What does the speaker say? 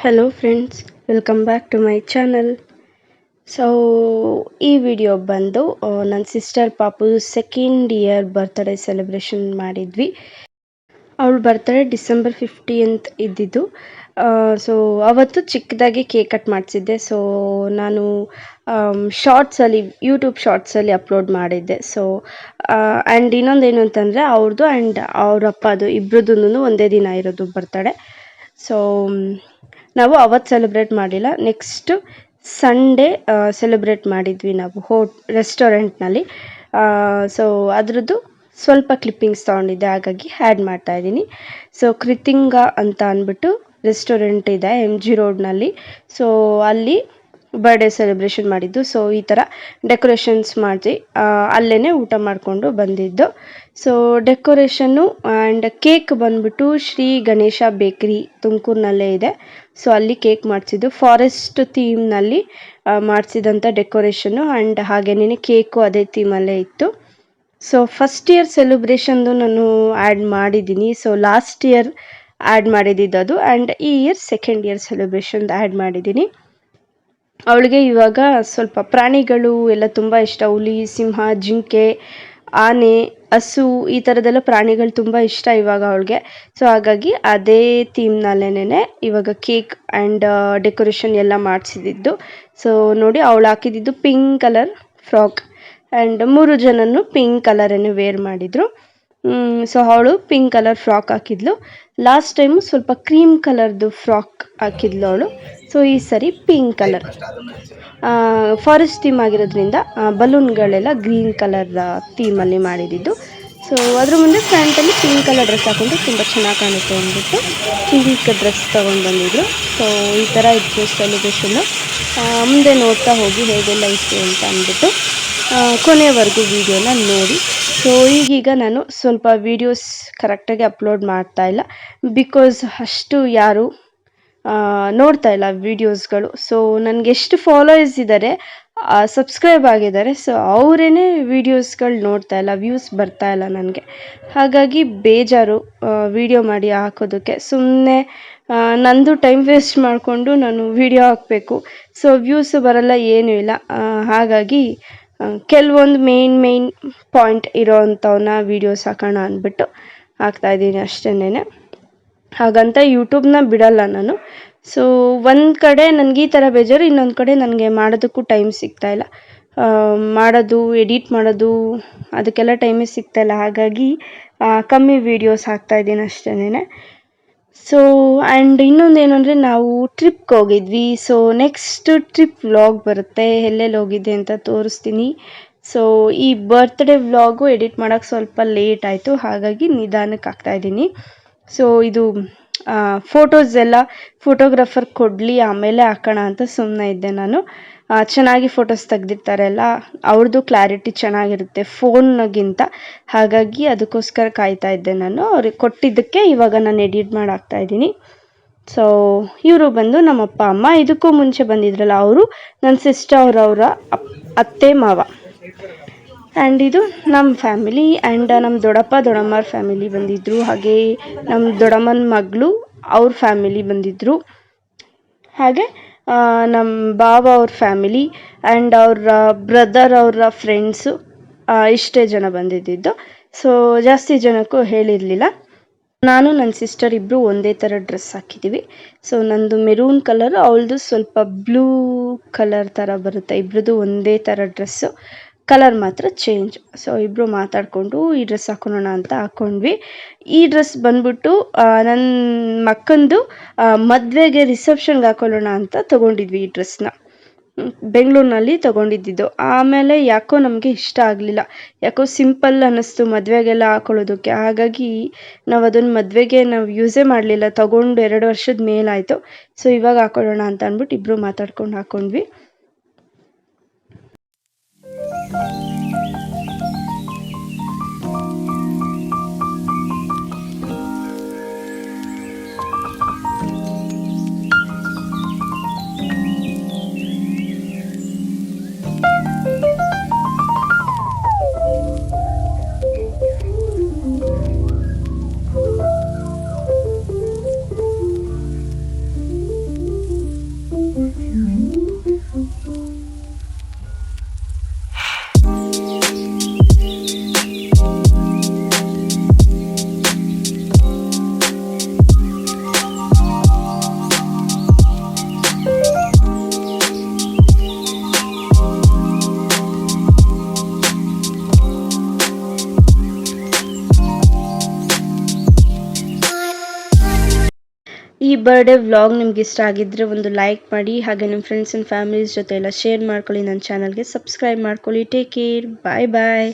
Hello friends, welcome back to my channel. So ಈ video ಬಂದು ನನ್ನ ಸಿಸ್ಟರ್ ಪಾಪು ಸೆಕೆಂಡ್ ಇಯರ್ ಬರ್ತ್ಡೇ ಸೆಲೆಬ್ರೇಷನ್ ಮಾಡಿದ್ವಿ. ಅವಳ ಬರ್ತ್ಡೇ ಡಿಸೆಂಬರ್ 15th ಇದ್ದಿದ್ದು. ಸೊ ಅವತ್ತು ಚಿಕ್ಕದಾಗಿ ಕೇಕ್ ಕಟ್ ಮಾಡಿಸಿದ್ದೆ. ಸೊ ನಾನು ಶಾರ್ಟ್ಸಲ್ಲಿ ಯೂಟ್ಯೂಬ್ ಶಾರ್ಟ್ಸಲ್ಲಿ ಅಪ್ಲೋಡ್ ಮಾಡಿದ್ದೆ. ಸೊ ಆ್ಯಂಡ್ ಇನ್ನೊಂದೇನು ಅಂತಂದರೆ ಅವ್ರದ್ದು ಆ್ಯಂಡ್ ಅವ್ರ ಅಪ್ಪದು ಇಬ್ಬರದ್ದು ಒಂದೇ ದಿನ ಇರೋದು ಬರ್ತ್ಡೇ. ಸೊ ನಾವು ಅವತ್ತು ಸೆಲೆಬ್ರೇಟ್ ಮಾಡಿಲ್ಲ, ನೆಕ್ಸ್ಟ್ ಸಂಡೇ ಸೆಲೆಬ್ರೇಟ್ ಮಾಡಿದ್ವಿ ನಾವು ರೆಸ್ಟೋರೆಂಟ್ನಲ್ಲಿ. ಸೊ ಅದರದ್ದು ಸ್ವಲ್ಪ ಕ್ಲಿಪ್ಪಿಂಗ್ಸ್ ತೊಗೊಂಡಿದ್ದೆ, ಹಾಗಾಗಿ ಆ್ಯಡ್ ಮಾಡ್ತಾಯಿದ್ದೀನಿ. ಸೊ ಕೃತಿಂಗ ಅಂತ ಅಂದ್ಬಿಟ್ಟು ರೆಸ್ಟೋರೆಂಟ್ ಇದೆ MG ರೋಡ್ನಲ್ಲಿ. ಸೊ ಅಲ್ಲಿ ಬರ್ಡೇ ಸೆಲೆಬ್ರೇಷನ್ ಮಾಡಿದ್ದು. ಸೊ ಈ ಥರ ಡೆಕೋರೇಷನ್ಸ್ ಮಾಡಿ ಅಲ್ಲೇ ಊಟ ಮಾಡಿಕೊಂಡು ಬಂದಿದ್ದು. ಸೊ ಡೆಕೋರೇಷನ್ನು ಆ್ಯಂಡ್ ಕೇಕ್ ಬಂದ್ಬಿಟ್ಟು ಶ್ರೀ ಗಣೇಶ ಬೇಕ್ರಿ ತುಮಕೂರಿನಲ್ಲೇ ಇದೆ. ಸೊ ಅಲ್ಲಿ ಕೇಕ್ ಮಾಡಿಸಿದ್ದು ಫಾರೆಸ್ಟ್ ಥೀಮ್ನಲ್ಲಿ ಮಾಡಿಸಿದಂಥ ಡೆಕೋರೇಷನ್ನು ಆ್ಯಂಡ್ ಹಾಗೇನೇ ಕೇಕು ಅದೇ ಥೀಮಲ್ಲೇ ಇತ್ತು. ಸೊ ಫಸ್ಟ್ ಇಯರ್ ಸೆಲೆಬ್ರೇಷನ್ದು ನಾನು ಆ್ಯಡ್ ಮಾಡಿದ್ದೀನಿ. ಸೊ ಲಾಸ್ಟ್ ಇಯರ್ ಆ್ಯಡ್ ಮಾಡಿದ್ದು ಅದು, ಆ್ಯಂಡ್ ಈ ಇಯರ್ ಸೆಕೆಂಡ್ ಇಯರ್ ಸೆಲೆಬ್ರೇಷನ್ದು ಆ್ಯಡ್ ಮಾಡಿದ್ದೀನಿ. ಅವಳಿಗೆ ಇವಾಗ ಸ್ವಲ್ಪ ಪ್ರಾಣಿಗಳು ಎಲ್ಲ ತುಂಬ ಇಷ್ಟ. ಹುಲಿ, ಸಿಂಹ, ಜಿಂಕೆ, ಆನೆ, ಹಸು ಈ ಥರದ್ದೆಲ್ಲ ಪ್ರಾಣಿಗಳು ತುಂಬ ಇಷ್ಟ ಇವಾಗ ಅವಳಿಗೆ. ಸೊ ಹಾಗಾಗಿ ಅದೇ ಥೀಮ್ನಲ್ಲೇನೆ ಇವಾಗ ಕೇಕ್ ಆ್ಯಂಡ್ ಡೆಕೋರೇಷನ್ ಎಲ್ಲ ಮಾಡಿಸಿದ್ದು. ಸೊ ನೋಡಿ, ಅವಳು ಹಾಕಿದ್ದು ಪಿಂಕ್ ಕಲರ್ ಫ್ರಾಕ್ ಆ್ಯಂಡ್ 3 ಜನನು ಪಿಂಕ್ ಕಲರನ್ನು ವೇರ್ ಮಾಡಿದರು. ಸೊ ಅವಳು ಪಿಂಕ್ ಕಲರ್ ಫ್ರಾಕ್ ಹಾಕಿದ್ಲು. ಲಾಸ್ಟ್ ಟೈಮು ಸ್ವಲ್ಪ ಕ್ರೀಮ್ ಕಲರ್ದು ಫ್ರಾಕ್ ಹಾಕಿದ್ಲು ಅವಳು. ಸೊ ಈ ಸರಿ ಪಿಂಕ್ ಕಲರ್ ಫಾರೆಸ್ಟ್ ಥೀಮ್ ಆಗಿರೋದ್ರಿಂದ ಬಲೂನ್ಗಳೆಲ್ಲ ಗ್ರೀನ್ ಕಲರ್ ಥೀಮಲ್ಲಿ ಮಾಡಿದ್ದು. ಸೊ ಅದ್ರ ಮುಂದೆ ಫ್ರಂಟಲ್ಲಿ ಪಿಂಕ್ ಕಲರ್ ಡ್ರೆಸ್ ಹಾಕೊಂಡು ತುಂಬ ಚೆನ್ನಾಗಿ ಕಾಣುತ್ತೆ ಅಂದ್ಬಿಟ್ಟು ಪಿಂಕ್ ಡ್ರೆಸ್ ತೊಗೊಂಡು ಬಂದಿದ್ರು. ಸೊ ಈ ಥರ ಇತ್ತು ಸೆಲೆಬ್ರೇಷನ್ನು. ಮುಂದೆ ನೋಡ್ತಾ ಹೋಗಿ ಹೇಗೆಲ್ಲ ಇತ್ತು ಅಂತ ಅಂದ್ಬಿಟ್ಟು ಕೊನೆಯವರೆಗೂ ವೀಡಿಯೋನ ನೋಡಿ. ಸೊ ಈಗೀಗ ನಾನು ಸ್ವಲ್ಪ ವೀಡಿಯೋಸ್ ಕರೆಕ್ಟಾಗಿ ಅಪ್ಲೋಡ್ ಮಾಡ್ತಾಯಿಲ್ಲ, ಬಿಕಾಸ್ ಅಷ್ಟು ಯಾರು ನೋಡ್ತಾ ಇಲ್ಲ ವೀಡಿಯೋಸ್ಗಳು. ಸೊ ನನಗೆ ಎಷ್ಟು ಫಾಲೋಯರ್ಸ್ ಇದ್ದಾರೆ, ಸಬ್ಸ್ಕ್ರೈಬ್ ಆಗಿದ್ದಾರೆ, ಸೊ ಅವರೇ ವೀಡಿಯೋಸ್ಗಳು ನೋಡ್ತಾ ಇಲ್ಲ, ವ್ಯೂಸ್ ಬರ್ತಾ ಇಲ್ಲ ನನಗೆ. ಹಾಗಾಗಿ ಬೇಜಾರು ವೀಡಿಯೋ ಮಾಡಿ ಹಾಕೋದಕ್ಕೆ. ಸುಮ್ಮನೆ ನಂದು ಟೈಮ್ ವೇಸ್ಟ್ ಮಾಡಿಕೊಂಡು ನಾನು ವೀಡಿಯೋ ಹಾಕಬೇಕು, ಸೊ ವ್ಯೂಸು ಬರಲ್ಲ, ಏನೂ ಇಲ್ಲ. ಹಾಗಾಗಿ ಕೆಲವೊಂದು ಮೇನ್ ಪಾಯಿಂಟ್ ಇರೋವಂಥವನ್ನ ವೀಡಿಯೋಸ್ ಹಾಕೋಣ ಅಂದ್ಬಿಟ್ಟು ಹಾಕ್ತಾಯಿದ್ದೀನಿ ಅಷ್ಟೇನೆ. ಹಾಗಂತ ಯೂಟ್ಯೂಬ್ನ ಬಿಡಲ್ಲ ನಾನು. ಸೊ ಒಂದು ಕಡೆ ನನಗೆ ಈ ಥರ ಬೇಜಾರು, ಇನ್ನೊಂದು ಕಡೆ ನನಗೆ ಮಾಡೋದಕ್ಕೂ ಟೈಮ್ ಸಿಗ್ತಾಯಿಲ್ಲ. ಮಾಡೋದು, ಎಡಿಟ್ ಮಾಡೋದು ಅದಕ್ಕೆಲ್ಲ ಟೈಮೇ ಸಿಗ್ತಾಯಿಲ್ಲ. ಹಾಗಾಗಿ ಕಮ್ಮಿ ವೀಡಿಯೋಸ್ ಹಾಕ್ತಾಯಿದ್ದೀನಿ ಅಷ್ಟೇನೆ. ಸೊ ಆ್ಯಂಡ್ ಇನ್ನೊಂದೇನು ಅಂದರೆ ನಾವು ಟ್ರಿಪ್ಗೆ ಹೋಗಿದ್ವಿ. ಸೊ ನೆಕ್ಸ್ಟ್ ಟ್ರಿಪ್ ವ್ಲಾಗ್ ಬರುತ್ತೆ, ಎಲ್ಲೆಲ್ಲಿ ಹೋಗಿದ್ದೆ ಅಂತ ತೋರಿಸ್ತೀನಿ. ಸೊ ಈ ಬರ್ತ್ಡೇ ವ್ಲಾಗು ಎಡಿಟ್ ಮಾಡೋಕ್ಕೆ ಸ್ವಲ್ಪ ಲೇಟ್ ಆಯಿತು, ಹಾಗಾಗಿ ನಿಧಾನಕ್ಕೆ ಹಾಕ್ತಾಯಿದ್ದೀನಿ. ಸೊ ಇದು ಫೋಟೋಸ್ ಎಲ್ಲ ಫೋಟೋಗ್ರಾಫರ್ ಕೊಡಲಿ ಆಮೇಲೆ ಹಾಕೋಣ ಅಂತ ಸುಮ್ಮನೆ ಇದ್ದೆ ನಾನು. ಚೆನ್ನಾಗಿ ಫೋಟೋಸ್ ತೆಗ್ದಿರ್ತಾರೆ ಅಲ್ಲ, ಅವ್ರದ್ದು ಕ್ಲಾರಿಟಿ ಚೆನ್ನಾಗಿರುತ್ತೆ ಫೋನ್ಗಿಂತ. ಹಾಗಾಗಿ ಅದಕ್ಕೋಸ್ಕರ ಕಾಯ್ತಾ ಇದ್ದೆ ನಾನು. ಅವ್ರಿಗೆ ಕೊಟ್ಟಿದ್ದಕ್ಕೆ ಇವಾಗ ನಾನು ಎಡಿಟ್ ಮಾಡಿ ಹಾಕ್ತಾಯಿದ್ದೀನಿ. ಸೊ ಇವರು ಬಂದು ನಮ್ಮ ಅಪ್ಪ ಅಮ್ಮ. ಇದಕ್ಕೂ ಮುಂಚೆ ಬಂದಿದ್ರಲ್ಲ ಅವರು ನನ್ನ ಸಿಸ್ಟರ್ ಅವರ ಅತ್ತೆ ಮಾವ. ಆ್ಯಂಡ್ ಇದು ನಮ್ಮ ಫ್ಯಾಮಿಲಿ ಆ್ಯಂಡ್ ನಮ್ಮ ದೊಡ್ಡಪ್ಪ ದೊಡ್ಡಮ್ಮರ ಫ್ಯಾಮಿಲಿ ಬಂದಿದ್ದರು. ಹಾಗೆ ನಮ್ಮ ದೊಡ್ಡಮ್ಮನ ಮಗಳು ಅವ್ರ ಫ್ಯಾಮಿಲಿ ಬಂದಿದ್ದರು. ಹಾಗೆ ನಮ್ಮ ಬಾವ ಅವ್ರ ಫ್ಯಾಮಿಲಿ ಆ್ಯಂಡ್ ಅವ್ರ ಬ್ರದರ್ ಅವರ ಫ್ರೆಂಡ್ಸು, ಇಷ್ಟೇ ಜನ ಬಂದಿದ್ದು. ಸೊ ಜಾಸ್ತಿ ಜನಕ್ಕೂ ಹೇಳಿರಲಿಲ್ಲ. ನಾನು ನನ್ನ ಸಿಸ್ಟರ್ ಇಬ್ಬರು ಒಂದೇ ಥರ ಡ್ರೆಸ್ ಹಾಕಿದ್ದೀವಿ. ಸೊ ನಂದು ಮೆರೂನ್ ಕಲರ್, ಅವಳದು ಸ್ವಲ್ಪ ಬ್ಲೂ ಕಲರ್ ಥರ ಬರುತ್ತೆ. ಇಬ್ಬರದು ಒಂದೇ ಥರ ಡ್ರೆಸ್ಸು, ಕಲರ್ ಮಾತ್ರ ಚೇಂಜ್. ಸೊ ಇಬ್ಬರು ಮಾತಾಡಿಕೊಂಡು ಈ ಡ್ರೆಸ್ ಹಾಕೊಳ್ಳೋಣ ಅಂತ ಹಾಕ್ಕೊಂಡ್ವಿ. ಈ ಡ್ರೆಸ್ ಬಂದ್ಬಿಟ್ಟು ನನ್ನ ಮಕ್ಕಂದು ಮದುವೆಗೆ ರಿಸೆಪ್ಷನ್ಗೆ ಹಾಕೊಳ್ಳೋಣ ಅಂತ ತೊಗೊಂಡಿದ್ವಿ. ಈ ಡ್ರೆಸ್ನ ಬೆಂಗಳೂರಿನಲ್ಲಿ ತೊಗೊಂಡಿದ್ದು. ಆಮೇಲೆ ಯಾಕೋ ನಮಗೆ ಇಷ್ಟ ಆಗಲಿಲ್ಲ, ಯಾಕೋ ಸಿಂಪಲ್ ಅನ್ನಿಸ್ತು ಮದುವೆಗೆಲ್ಲ ಹಾಕೊಳ್ಳೋದಕ್ಕೆ. ಹಾಗಾಗಿ ನಾವು ಅದನ್ನು ಮದುವೆಗೆ ನಾವು ಯೂಸೇ ಮಾಡಲಿಲ್ಲ, ತೊಗೊಂಡು 2 ವರ್ಷದ ಮೇಲಾಯಿತು. ಸೊ ಇವಾಗ ಹಾಕೊಳ್ಳೋಣ ಅಂತ ಅಂದ್ಬಿಟ್ಟು ಇಬ್ಬರು ಮಾತಾಡ್ಕೊಂಡು ಹಾಕ್ಕೊಂಡ್ವಿ. ಬರ್ಡೇ ವ್ಲಾಗ್ ನಿಮ್ಗೆ ಇಷ್ಟ ಆಗಿದ್ರೆ ಒಂದು ಲೈಕ್ ಮಾಡಿ, ಹಾಗೆ ನಿಮ್ಮ ಫ್ರೆಂಡ್ಸ್ ಆ್ಯಂಡ್ ಫ್ಯಾಮಿಲೀಸ್ ಜೊತೆ ಎಲ್ಲ ಶೇರ್ ಮಾಡ್ಕೊಳ್ಳಿ, ನನ್ನ ಚಾನಲ್ಗೆ ಸಬ್ಸ್ಕ್ರೈಬ್ ಮಾಡ್ಕೊಳ್ಳಿ. ಟೇಕ್ ಕೇರ್, ಬಾಯ್ ಬಾಯ್.